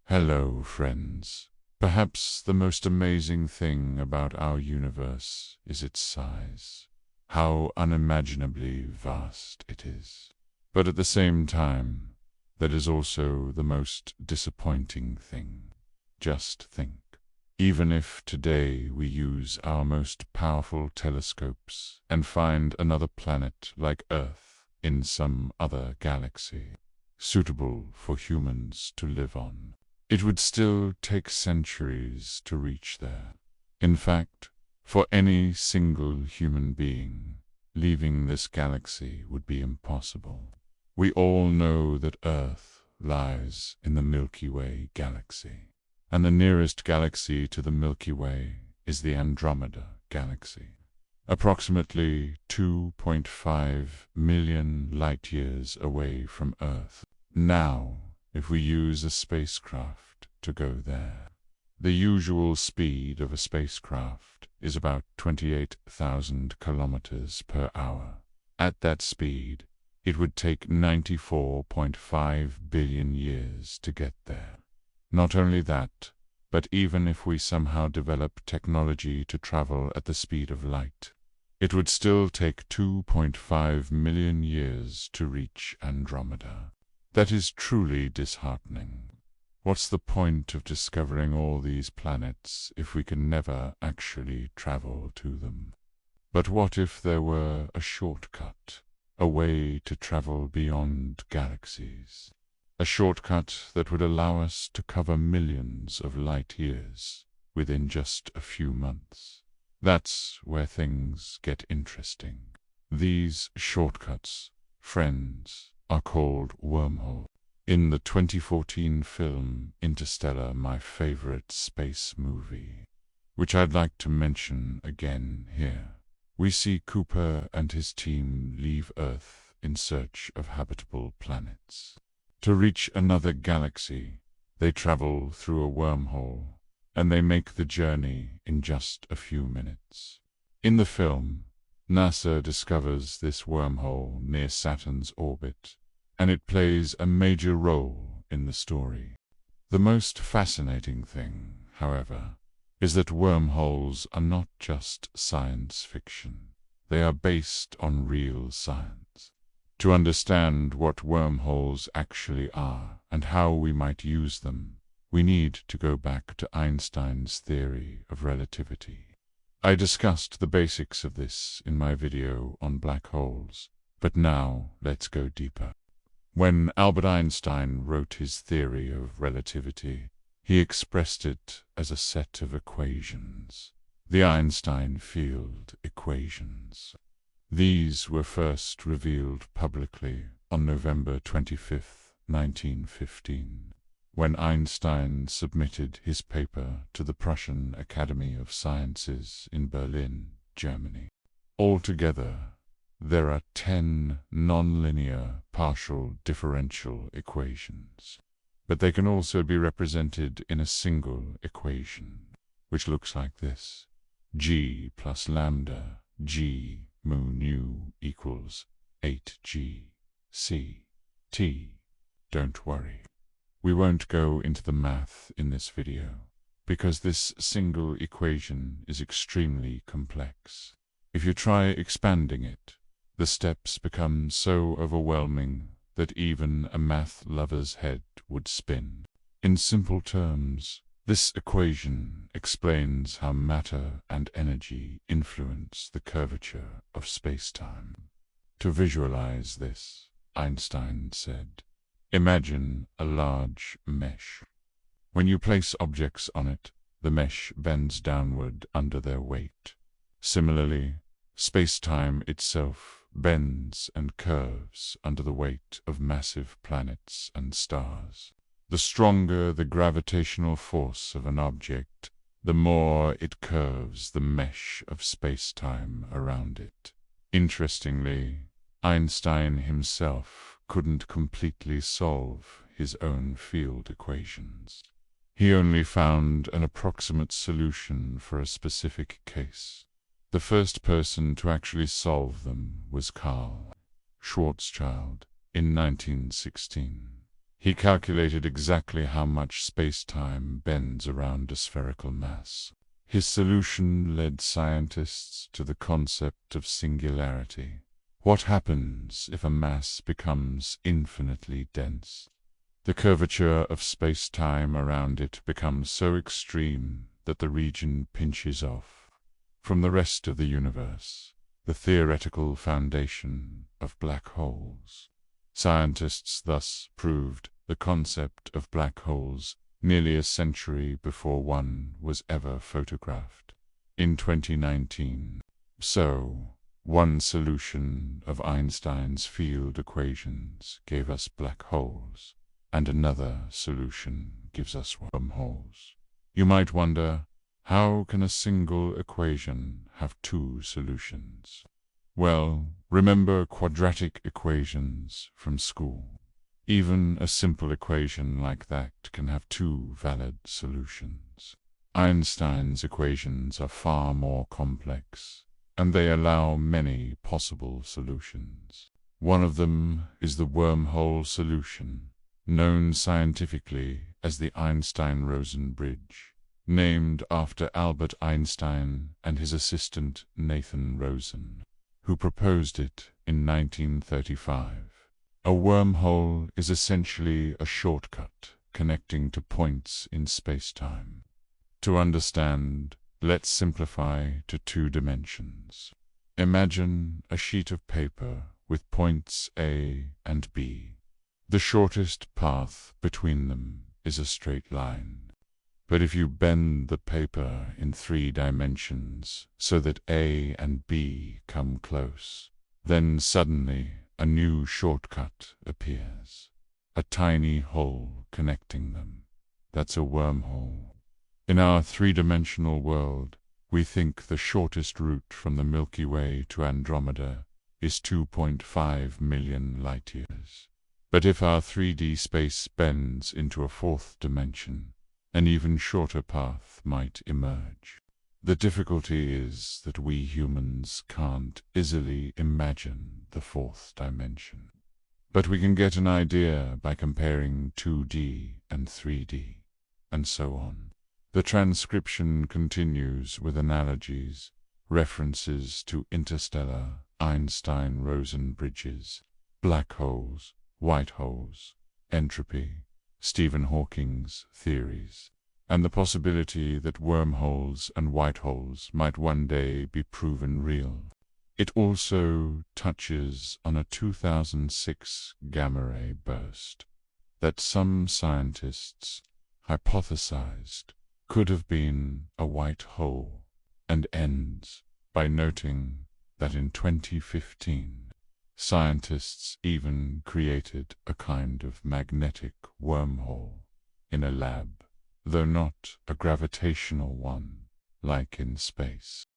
Hello, friends. Perhaps the most amazing thing about our universe is its size. How unimaginably vast it is. But at the same time, that is also the most disappointing thing. Just think. Even if today we use our most powerful telescopes and find another planet like Earth in some other galaxy, suitable for humans to live on, it would still take centuries to reach there. In fact, for any single human being, leaving this galaxy would be impossible. We all know that Earth lies in the Milky Way galaxy, and the nearest galaxy to the Milky Way is the Andromeda galaxy, approximately 2.5 million light-years away from Earth. Now, if we use a spacecraft to go there, the usual speed of a spacecraft is about 28,000 kilometers per hour. At that speed, it would take 94.5 billion years to get there. Not only that, but even if we somehow develop technology to travel at the speed of light, it would still take 2.5 million years to reach Andromeda. That is truly disheartening. What's the point of discovering all these planets if we can never actually travel to them? But what if there were a shortcut, a way to travel beyond galaxies? A shortcut that would allow us to cover millions of light years within just a few months. That's where things get interesting. These shortcuts, friends, are called wormhole. In the 2014 film Interstellar, my favorite space movie, which I'd like to mention again here, we see Cooper and his team leave Earth in search of habitable planets. To reach another galaxy, they travel through a wormhole, and they make the journey in just a few minutes. In the film, NASA discovers this wormhole near Saturn's orbit, and it plays a major role in the story. The most fascinating thing, however, is that wormholes are not just science fiction. They are based on real science. To understand what wormholes actually are and how we might use them, we need to go back to Einstein's theory of relativity. I discussed the basics of this in my video on black holes, but now let's go deeper. When Albert Einstein wrote his theory of relativity, he expressed it as a set of equations, the Einstein field equations. These were first revealed publicly on November 25, 1915, when Einstein submitted his paper to the Prussian Academy of Sciences in Berlin, Germany. Altogether, there are 10 nonlinear partial differential equations, but they can also be represented in a single equation, which looks like this: G plus lambda G mu nu equals 8G C T. Don't worry. We won't go into the math in this video, because this single equation is extremely complex. If you try expanding it, the steps become so overwhelming that even a math lover's head would spin. In simple terms, this equation explains how matter and energy influence the curvature of spacetime. To visualize this, Einstein said, "Imagine a large mesh. When you place objects on it, the mesh bends downward under their weight. Similarly, spacetime itself bends and curves under the weight of massive planets and stars. The stronger the gravitational force of an object, the more it curves the mesh of spacetime around it." Interestingly, Einstein himself couldn't completely solve his own field equations. He only found an approximate solution for a specific case. The first person to actually solve them was Karl Schwarzschild in 1916. He calculated exactly how much space-time bends around a spherical mass. His solution led scientists to the concept of singularity. What happens if a mass becomes infinitely dense? The curvature of space-time around it becomes so extreme that the region pinches off from the rest of the universe, the theoretical foundation of black holes. Scientists thus proved the concept of black holes nearly a century before one was ever photographed. In 2019, one solution of Einstein's field equations gave us black holes, and another solution gives us wormholes. You might wonder, how can a single equation have two solutions? Well, remember quadratic equations from school. Even a simple equation like that can have two valid solutions. Einstein's equations are far more complex, and they allow many possible solutions. One of them is the wormhole solution, known scientifically as the Einstein-Rosen bridge, named after Albert Einstein and his assistant Nathan Rosen, who proposed it in 1935. A wormhole is essentially a shortcut connecting to points in space-time. To understand, let's simplify to two dimensions. Imagine a sheet of paper with points A and B. The shortest path between them is a straight line. But if you bend the paper in 3 dimensions so that A and B come close, then suddenly a new shortcut appears. A tiny hole connecting them. That's a wormhole. In our 3-dimensional world, we think the shortest route from the Milky Way to Andromeda is 2.5 million light-years. But if our 3D space bends into a 4th dimension, an even shorter path might emerge. The difficulty is that we humans can't easily imagine the 4th dimension. But we can get an idea by comparing 2D and 3D, and so on. The transcription continues with analogies, references to interstellar, Einstein-Rosen bridges, black holes, white holes, entropy, Stephen Hawking's theories, and the possibility that wormholes and white holes might one day be proven real. It also touches on a 2006 gamma-ray burst that some scientists hypothesized could have been a white hole, and ends by noting that in 2015, scientists even created a kind of magnetic wormhole in a lab, though not a gravitational one like in space.